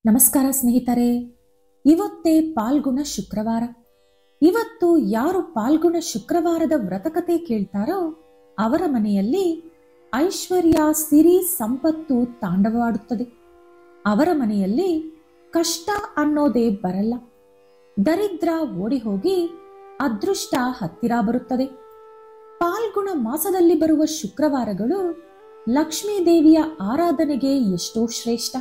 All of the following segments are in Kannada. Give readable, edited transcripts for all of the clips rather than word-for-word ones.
ನಮಸ್ಕಾರ ಸ್ನೇಹಿತರೆ, ಇವತ್ತೇ ಪಾಲ್ಗುಣ ಶುಕ್ರವಾರ. ಇವತ್ತು ಯಾರು ಪಾಲ್ಗುಣ ಶುಕ್ರವಾರದ ವ್ರತಕತೆ ಕೇಳ್ತಾರೋ ಅವರ ಮನೆಯಲ್ಲಿ ಐಶ್ವರ್ಯ, ಸಿರಿ, ಸಂಪತ್ತು ತಾಂಡವವಾಡುತ್ತದೆ. ಅವರ ಮನೆಯಲ್ಲಿ ಕಷ್ಟ ಅನ್ನೋದೇ ಬರಲ್ಲ. ದರಿದ್ರ ಓಡಿ ಹೋಗಿ ಅದೃಷ್ಟ ಹತ್ತಿರ ಬರುತ್ತದೆ. ಪಾಲ್ಗುಣ ಮಾಸದಲ್ಲಿ ಬರುವ ಶುಕ್ರವಾರಗಳು ಲಕ್ಷ್ಮೀ ದೇವಿಯ ಆರಾಧನೆಗೆ ಎಷ್ಟೋ ಶ್ರೇಷ್ಠ.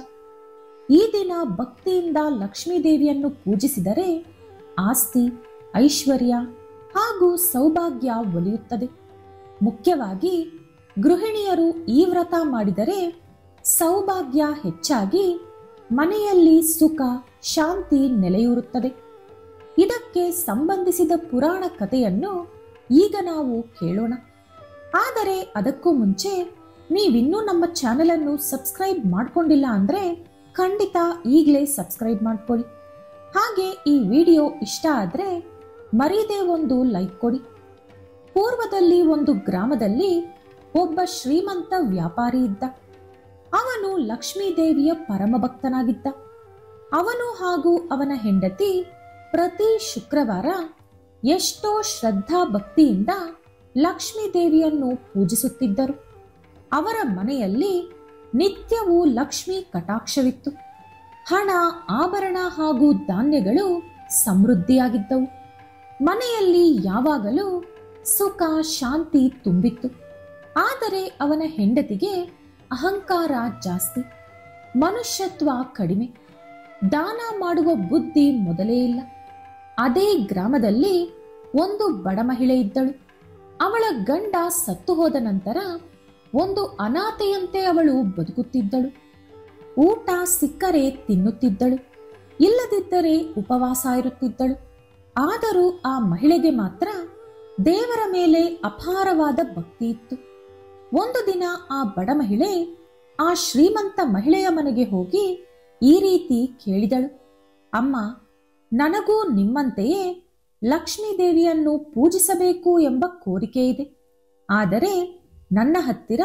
ಈ ದಿನ ಭಕ್ತಿಯಿಂದ ಲಕ್ಷ್ಮೀ ದೇವಿಯನ್ನು ಪೂಜಿಸಿದರೆ ಆಸ್ತಿ, ಐಶ್ವರ್ಯ ಹಾಗೂ ಸೌಭಾಗ್ಯ ಒಲಿಯುತ್ತದೆ. ಮುಖ್ಯವಾಗಿ ಗೃಹಿಣಿಯರು ಈ ವ್ರತ ಮಾಡಿದರೆ ಸೌಭಾಗ್ಯ ಹೆಚ್ಚಾಗಿ ಮನೆಯಲ್ಲಿ ಸುಖ, ಶಾಂತಿ ನೆಲೆಯೂರುತ್ತದೆ. ಇದಕ್ಕೆ ಸಂಬಂಧಿಸಿದ ಪುರಾಣ ಕಥೆಯನ್ನು ಈಗ ನಾವು ಕೇಳೋಣ. ಆದರೆ ಅದಕ್ಕೂ ಮುಂಚೆ ನೀವಿನ್ನೂ ನಮ್ಮ ಚಾನೆಲ್ ಅನ್ನು ಸಬ್ಸ್ಕ್ರೈಬ್ ಮಾಡ್ಕೊಂಡಿಲ್ಲ ಅಂದ್ರೆ ಖಂಡಿತ ಈಗಲೇ ಸಬ್ಸ್ಕ್ರೈಬ್ ಮಾಡ್ಕೊಳ್ಳಿ. ಹಾಗೆ ಈ ವಿಡಿಯೋ ಇಷ್ಟ ಆದ್ರೆ ಮರೀದೆ ಒಂದು ಲೈಕ್ ಕೊಡಿ. ಪೂರ್ವದಲ್ಲಿ ಒಂದು ಗ್ರಾಮದಲ್ಲಿ ಒಬ್ಬ ಶ್ರೀಮಂತ ವ್ಯಾಪಾರಿ ಇದ್ದ. ಅವನು ಲಕ್ಷ್ಮೀ ದೇವಿಯ ಪರಮ ಭಕ್ತನಾಗಿದ್ದ. ಅವನು ಹಾಗೂ ಅವನ ಹೆಂಡತಿ ಪ್ರತಿ ಶುಕ್ರವಾರ ಎಷ್ಟೋ ಶ್ರದ್ಧಾ ಭಕ್ತಿಯಿಂದ ಲಕ್ಷ್ಮೀ ದೇವಿಯನ್ನು ಪೂಜಿಸುತ್ತಿದ್ದರು. ಅವರ ಮನೆಯಲ್ಲಿ ನಿತ್ಯವೂ ಲಕ್ಷ್ಮೀ ಕಟಾಕ್ಷವಿತ್ತು. ಹಣ, ಆಭರಣ ಹಾಗೂ ಧಾನ್ಯಗಳು ಸಮೃದ್ಧಿಯಾಗಿದ್ದವು. ಮನೆಯಲ್ಲಿ ಯಾವಾಗಲೂ ಸುಖ, ಶಾಂತಿ ತುಂಬಿತ್ತು. ಆದರೆ ಅವನ ಹೆಂಡತಿಗೆ ಅಹಂಕಾರ ಜಾಸ್ತಿ, ಮನುಷ್ಯತ್ವ ಕಡಿಮೆ, ದಾನ ಮಾಡುವ ಬುದ್ಧಿ ಮೊದಲೇ ಇಲ್ಲ. ಅದೇ ಗ್ರಾಮದಲ್ಲಿ ಒಂದು ಬಡ ಮಹಿಳೆ ಇದ್ದಳು. ಅವಳ ಗಂಡ ಸತ್ತು ಹೋದ ನಂತರ ಒಂದು ಅನಾಥೆಯಂತೆ ಅವಳು ಬದುಕುತ್ತಿದ್ದಳು. ಊಟ ಸಿಕ್ಕರೆ ತಿನ್ನುತ್ತಿದ್ದಳು, ಇಲ್ಲದಿದ್ದರೆ ಉಪವಾಸ ಇರುತ್ತಿದ್ದಳು. ಆದರೂ ಆ ಮಹಿಳೆಗೆ ಮಾತ್ರ ದೇವರ ಮೇಲೆ ಅಪಾರವಾದ ಭಕ್ತಿ ಇತ್ತು. ಒಂದು ದಿನ ಆ ಬಡ ಮಹಿಳೆ ಆ ಶ್ರೀಮಂತ ಮಹಿಳೆಯ ಮನೆಗೆ ಹೋಗಿ ಈ ರೀತಿ ಕೇಳಿದಳು, ಅಮ್ಮ, ನನಗೂ ನಿಮ್ಮಂತೆಯೇ ಲಕ್ಷ್ಮೀ ದೇವಿಯನ್ನು ಪೂಜಿಸಬೇಕು ಎಂಬ ಕೋರಿಕೆ ಇದೆ. ಆದರೆ ನನ್ನ ಹತ್ತಿರ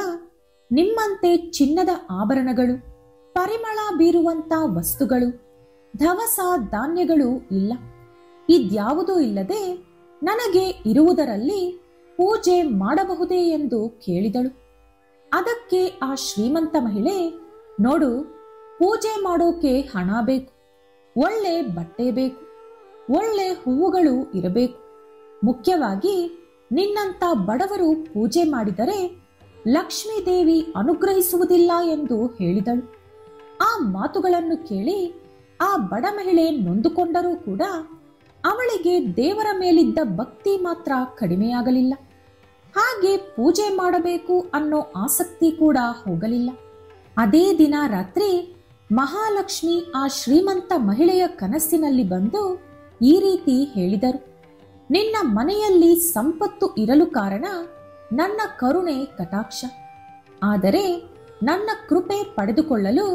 ನಿಮ್ಮಂತೆ ಚಿನ್ನದ ಆಭರಣಗಳು, ಪರಿಮಳ ಬೀರುವಂತ ವಸ್ತುಗಳು, ದವಸ ಧಾನ್ಯಗಳು ಇಲ್ಲ. ಇದ್ಯಾವುದೂ ಇಲ್ಲದೆ ನನಗೆ ಇರುವುದರಲ್ಲಿ ಪೂಜೆ ಮಾಡಬಹುದೇ ಎಂದು ಕೇಳಿದಳು. ಅದಕ್ಕೆ ಆ ಶ್ರೀಮಂತ ಮಹಿಳೆ, ನೋಡು, ಪೂಜೆ ಮಾಡೋಕೆ ಹಣ ಬೇಕು, ಒಳ್ಳೆ ಬಟ್ಟೆ ಬೇಕು, ಒಳ್ಳೆ ಹೂವುಗಳು ಇರಬೇಕು. ಮುಖ್ಯವಾಗಿ ನಿನ್ನಂತ ಬಡವರು ಪೂಜೆ ಮಾಡಿದರೆ ಲಕ್ಷ್ಮೀ ದೇವಿ ಅನುಗ್ರಹಿಸುವುದಿಲ್ಲ ಎಂದು ಹೇಳಿದಳು. ಆ ಮಾತುಗಳನ್ನು ಕೇಳಿ ಆ ಬಡ ಮಹಿಳೆ ನೊಂದುಕೊಂಡರೂ ಕೂಡ ಅವಳಿಗೆ ದೇವರ ಮೇಲಿದ್ದ ಭಕ್ತಿ ಮಾತ್ರ ಕಡಿಮೆಯಾಗಲಿಲ್ಲ. ಹಾಗೆ ಪೂಜೆ ಮಾಡಬೇಕು ಅನ್ನೋ ಆಸಕ್ತಿ ಕೂಡ ಹೋಗಲಿಲ್ಲ. ಅದೇ ದಿನ ರಾತ್ರಿ ಮಹಾಲಕ್ಷ್ಮಿ ಆ ಶ್ರೀಮಂತ ಮಹಿಳೆಯ ಕನಸಿನಲ್ಲಿ ಬಂದು ಈ ರೀತಿ ಹೇಳಿದರು, ನಿನ್ನ ಮನೆಯಲ್ಲಿ ಸಂಪತ್ತು ಇರಲು ಕಾರಣ ನನ್ನ ಕರುಣೆ ಕಟಾಕ್ಷ. ಆದರೆ ನನ್ನ ಕೃಪೆ ಪಡೆದುಕೊಳ್ಳಲು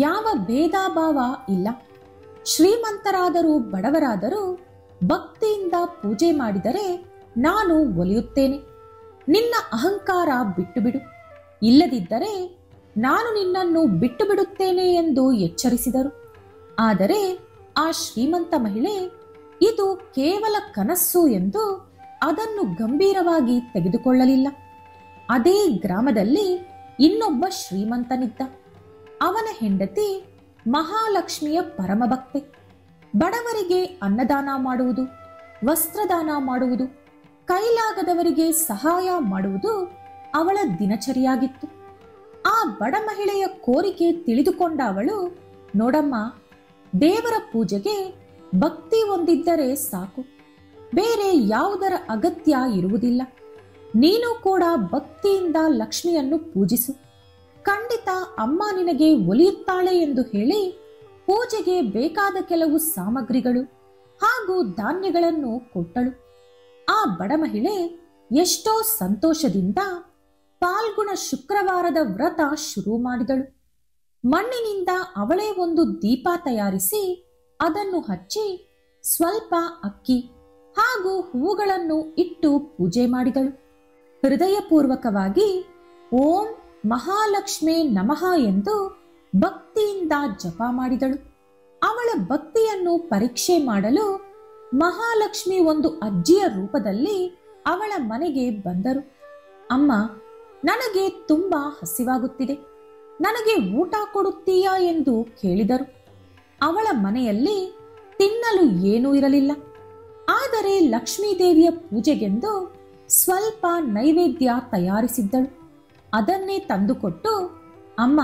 ಯಾವ ಭೇದ ಭಾವ ಇಲ್ಲ. ಶ್ರೀಮಂತರಾದರೂ ಬಡವರಾದರೂ ಭಕ್ತಿಯಿಂದ ಪೂಜೆ ಮಾಡಿದರೆ ನಾನು ಒಲಿಯುತ್ತೇನೆ. ನಿನ್ನ ಅಹಂಕಾರ ಬಿಟ್ಟು ಬಿಡು, ಇಲ್ಲದಿದ್ದರೆ ನಾನು ನಿನ್ನನ್ನು ಬಿಟ್ಟು ಬಿಡುತ್ತೇನೆ ಎಂದು ಎಚ್ಚರಿಸಿದರು. ಆದರೆ ಆ ಶ್ರೀಮಂತ ಮಹಿಳೆ ಇದು ಕೇವಲ ಕನಸ್ಸು ಎಂದು ಅದನ್ನು ಗಂಭೀರವಾಗಿ ತೆಗೆದುಕೊಳ್ಳಲಿಲ್ಲ. ಅದೇ ಗ್ರಾಮದಲ್ಲಿ ಇನ್ನೊಬ್ಬ ಶ್ರೀಮಂತನಿದ್ದ. ಅವನ ಹೆಂಡತಿ ಮಹಾಲಕ್ಷ್ಮಿಯ ಪರಮಭಕ್ತೆ. ಬಡವರಿಗೆ ಅನ್ನದಾನ ಮಾಡುವುದು, ವಸ್ತ್ರದಾನ ಮಾಡುವುದು, ಕೈಲಾಗದವರಿಗೆ ಸಹಾಯ ಮಾಡುವುದು ಅವಳ ದಿನಚರಿಯಾಗಿತ್ತು. ಆ ಬಡ ಮಹಿಳೆಯ ಕೋರಿಕೆ ತಿಳಿದುಕೊಂಡ ಅವಳು, ನೋಡಮ್ಮ, ದೇವರ ಪೂಜೆಗೆ ಭಕ್ತಿ ಹೊಂದಿದ್ದರೆ ಸಾಕು, ಬೇರೆ ಯಾವುದರ ಅಗತ್ಯ ಇರುವುದಿಲ್ಲ. ನೀನು ಕೂಡ ಭಕ್ತಿಯಿಂದ ಲಕ್ಷ್ಮಿಯನ್ನು ಪೂಜಿಸು, ಖಂಡಿತ ಅಮ್ಮ ನಿನಗೆ ಒಲಿಯುತ್ತಾಳೆ ಎಂದು ಹೇಳಿ ಪೂಜೆಗೆ ಬೇಕಾದ ಕೆಲವು ಸಾಮಗ್ರಿಗಳು ಹಾಗೂ ಧಾನ್ಯಗಳನ್ನು ಕೊಟ್ಟಳು. ಆ ಬಡ ಮಹಿಳೆ ಎಷ್ಟೋ ಸಂತೋಷದಿಂದ ಪಾಲ್ಗುಣ ಶುಕ್ರವಾರದ ವ್ರತ ಶುರು ಮಾಡಿದಳು. ಮಣ್ಣಿನಿಂದ ಅವಳೇ ಒಂದು ದೀಪ ತಯಾರಿಸಿ ಅದನ್ನು ಹಚ್ಚಿ ಸ್ವಲ್ಪ ಅಕ್ಕಿ ಹಾಗೂ ಹೂವುಗಳನ್ನು ಇಟ್ಟು ಪೂಜೆ ಮಾಡಿದಳು. ಹೃದಯಪೂರ್ವಕವಾಗಿ ಓಂ ಮಹಾಲಕ್ಷ್ಮೇ ನಮಃ ಎಂದು ಭಕ್ತಿಯಿಂದ ಜಪ ಮಾಡಿದಳು. ಭಕ್ತಿಯನ್ನು ಪರೀಕ್ಷೆ ಮಾಡಲು ಮಹಾಲಕ್ಷ್ಮಿ ಒಂದು ಅಜ್ಜಿಯ ರೂಪದಲ್ಲಿ ಅವಳ ಮನೆಗೆ ಬಂದರು. ಅಮ್ಮ, ನನಗೆ ತುಂಬಾ ಹಸಿವಾಗುತ್ತಿದೆ, ನನಗೆ ಊಟ ಕೊಡುತ್ತೀಯಾ ಎಂದು ಕೇಳಿದರು. ಅವಳ ಮನೆಯಲ್ಲಿ ತಿನ್ನಲು ಏನೂ ಇರಲಿಲ್ಲ. ಆದರೆ ಲಕ್ಷ್ಮೀದೇವಿಯ ಪೂಜೆಗೆಂದು ಸ್ವಲ್ಪ ನೈವೇದ್ಯ ತಯಾರಿಸಿದ್ದಳು. ಅದನ್ನೇ ತಂದುಕೊಟ್ಟು, ಅಮ್ಮ,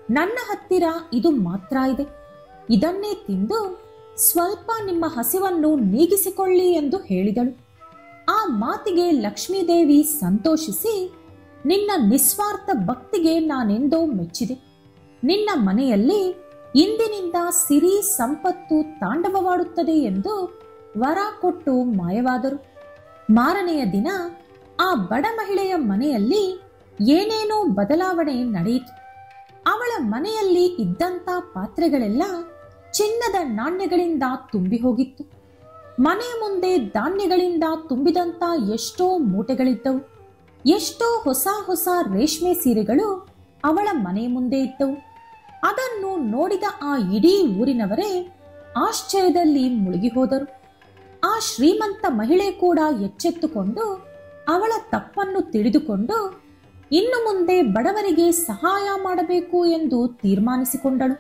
ನನ್ನ ಹತ್ತಿರ ಇದು ಮಾತ್ರ ಇದೆ, ಇದನ್ನೇ ತಿಂದು ಸ್ವಲ್ಪ ನಿಮ್ಮ ಹಸಿವನ್ನು ನೀಗಿಸಿಕೊಳ್ಳಿ ಎಂದು ಹೇಳಿದಳು. ಆ ಮಾತಿಗೆ ಲಕ್ಷ್ಮೀದೇವಿ ಸಂತೋಷಿಸಿ, ನಿನ್ನ ನಿಸ್ವಾರ್ಥ ಭಕ್ತಿಗೆ ನಾನೆಂದೋ ಮೆಚ್ಚಿದೆ. ನಿನ್ನ ಮನೆಯಲ್ಲಿ ಇಂದಿನಿಂದ ಸಿರಿ ಸಂಪತ್ತು ತಾಂಡವವಾಡುತ್ತದೆ ಎಂದು ವರ ಕೊಟ್ಟು ಮಾಯವಾದರು. ಮಾರನೆಯ ದಿನ ಆ ಬಡ ಮಹಿಳೆಯ ಮನೆಯಲ್ಲಿ ಏನೇನೋ ಬದಲಾವಣೆ ನಡೆಯಿತು. ಅವಳ ಮನೆಯಲ್ಲಿ ಇದ್ದಂತ ಪಾತ್ರೆಗಳೆಲ್ಲ ಚಿನ್ನದ ನಾಣ್ಯಗಳಿಂದ ತುಂಬಿ ಹೋಗಿತ್ತು. ಮನೆ ಮುಂದೆ ಧಾನ್ಯಗಳಿಂದ ತುಂಬಿದಂತ ಎಷ್ಟೋ ಮೂಟೆಗಳಿದ್ದವು. ಎಷ್ಟೋ ಹೊಸ ಹೊಸ ರೇಷ್ಮೆ ಸೀರೆಗಳು ಅವಳ ಮನೆ ಮುಂದೆ ಇದ್ದವು. ಅದನ್ನು ನೋಡಿದ ಆ ಇಡೀ ಊರಿನವರೇ ಆಶ್ಚರ್ಯದಲ್ಲಿ ಮುಳುಗಿ ಹೋದರು. ಆ ಶ್ರೀಮಂತ ಮಹಿಳೆ ಕೂಡ ಎಚ್ಚೆತ್ತುಕೊಂಡು ಅವಳ ತಪ್ಪನ್ನು ತಿಳಿದುಕೊಂಡು ಇನ್ನು ಮುಂದೆ ಬಡವರಿಗೆ ಸಹಾಯ ಮಾಡಬೇಕು ಎಂದು ತೀರ್ಮಾನಿಸಿಕೊಂಡಳು.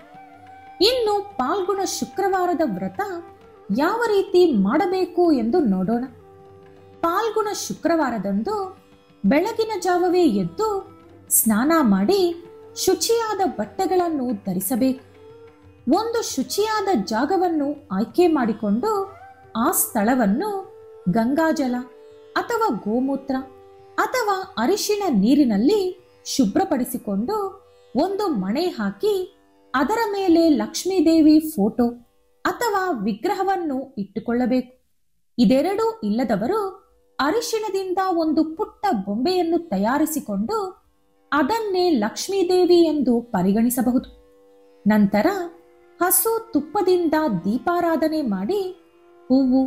ಇನ್ನು ಪಾಲ್ಗುಣ ಶುಕ್ರವಾರದ ವ್ರತ ಯಾವ ರೀತಿ ಮಾಡಬೇಕು ಎಂದು ನೋಡೋಣ. ಪಾಲ್ಗುಣ ಶುಕ್ರವಾರದಂದು ಬೆಳಗಿನ ಜಾವವೇ ಎದ್ದು ಸ್ನಾನ ಮಾಡಿ ಶುಚಿಯಾದ ಬಟ್ಟೆಗಳನ್ನು ಧರಿಸಬೇಕು. ಒಂದು ಶುಚಿಯಾದ ಜಾಗವನ್ನು ಆಯ್ಕೆ ಮಾಡಿಕೊಂಡು ಆ ಸ್ಥಳವನ್ನು ಗಂಗಾಜಲ ಅಥವಾ ಗೋಮೂತ್ರ ಅಥವಾ ಅರಿಶಿಣ ನೀರಿನಲ್ಲಿ ಶುಭ್ರಪಡಿಸಿಕೊಂಡು ಒಂದು ಮಣೆ ಹಾಕಿ ಅದರ ಮೇಲೆ ಲಕ್ಷ್ಮೀದೇವಿ ಫೋಟೋ ಅಥವಾ ವಿಗ್ರಹವನ್ನು ಇಟ್ಟುಕೊಳ್ಳಬೇಕು. ಇದೆರಡೂ ಇಲ್ಲದವರು ಅರಿಶಿಣದಿಂದ ಒಂದು ಪುಟ್ಟ ಬೊಂಬೆಯನ್ನು ತಯಾರಿಸಿಕೊಂಡು ಅದನ್ನೇ ಲಕ್ಷ್ಮೀದೇವಿ ಎಂದು ಪರಿಗಣಿಸಬಹುದು. ನಂತರ ಹಸು ತುಪ್ಪದಿಂದ ದೀಪಾರಾಧನೆ ಮಾಡಿ ಹೂವು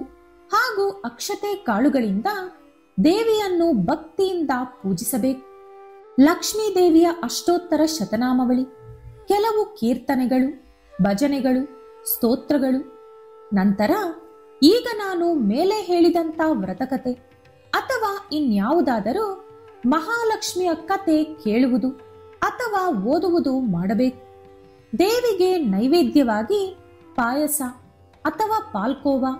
ಹಾಗೂ ಅಕ್ಷತೆ ಕಾಳುಗಳಿಂದ ದೇವಿಯನ್ನು ಭಕ್ತಿಯಿಂದ ಪೂಜಿಸಬೇಕು. ಲಕ್ಷ್ಮೀದೇವಿಯ ಅಷ್ಟೋತ್ತರ ಶತನಾಮಾವಳಿ, ಕೆಲವು ಕೀರ್ತನೆಗಳು, ಭಜನೆಗಳು, ಸ್ತೋತ್ರಗಳು. ನಂತರ ಈಗ ನಾನು ಮೇಲೆ ಹೇಳಿದಂತ ವ್ರತಕತೆ ಅಥವಾ ಇನ್ಯಾವುದಾದರೂ ಮಹಾಲಕ್ಷ್ಮಿಯ ಕತೆ ಕೇಳುವುದು ಅಥವಾ ಓದುವುದು ಮಾಡಬೇಕು. ದೇವಿಗೆ ನೈವೇದ್ಯವಾಗಿ ಪಾಯಸ ಅಥವಾ ಪಾಲ್ಕೋವಾ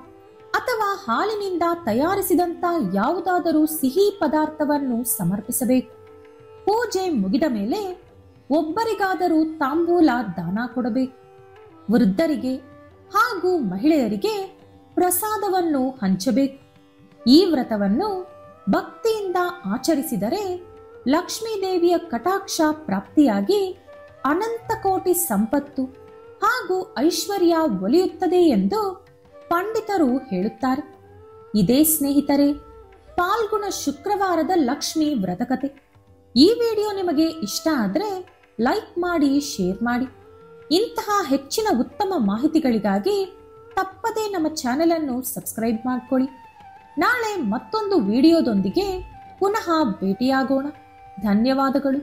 ಅಥವಾ ಹಾಲಿನಿಂದ ತಯಾರಿಸಿದಂತ ಯಾವುದಾದರೂ ಸಿಹಿ ಪದಾರ್ಥವನ್ನು ಸಮರ್ಪಿಸಬೇಕು. ಪೂಜೆ ಮುಗಿದ ಮೇಲೆ ಒಬ್ಬರಿಗಾದರೂ ತಾಂಬೂಲ ದಾನ ಕೊಡಬೇಕು. ವೃದ್ಧರಿಗೆ ಹಾಗೂ ಮಹಿಳೆಯರಿಗೆ ಪ್ರಸಾದವನ್ನು ಹಂಚಬೇಕು. ಈ ವ್ರತವನ್ನು ಭಕ್ತಿಯಿಂದ ಆಚರಿಸಿದರೆ ಲಕ್ಷ್ಮೀದೇವಿಯ ಕಟಾಕ್ಷ ಪ್ರಾಪ್ತಿಯಾಗಿ ಅನಂತ ಕೋಟಿ ಸಂಪತ್ತು ಹಾಗೂ ಐಶ್ವರ್ಯ ಒಲಿಯುತ್ತದೆ ಎಂದು ಪಂಡಿತರು ಹೇಳುತ್ತಾರೆ. ಇದೇ ಸ್ನೇಹಿತರೆ ಪಾಲ್ಗುಣ ಶುಕ್ರವಾರದ ಲಕ್ಷ್ಮಿ ವ್ರತಕತೆ. ಈ ವಿಡಿಯೋ ನಿಮಗೆ ಇಷ್ಟ ಆದರೆ ಲೈಕ್ ಮಾಡಿ, ಶೇರ್ ಮಾಡಿ. ಇಂತಹ ಹೆಚ್ಚಿನ ಉತ್ತಮ ಮಾಹಿತಿಗಳಿಗಾಗಿ ತಪ್ಪದೇ ನಮ್ಮ ಚಾನೆಲ್ ಅನ್ನು ಸಬ್ಸ್ಕ್ರೈಬ್ ಮಾಡಿಕೊಳ್ಳಿ. ನಾಳೆ ಮತ್ತೊಂದು ವಿಡಿಯೋದೊಂದಿಗೆ ಪುನಃ ಭೇಟಿಯಾಗೋಣ. ಧನ್ಯವಾದಗಳು.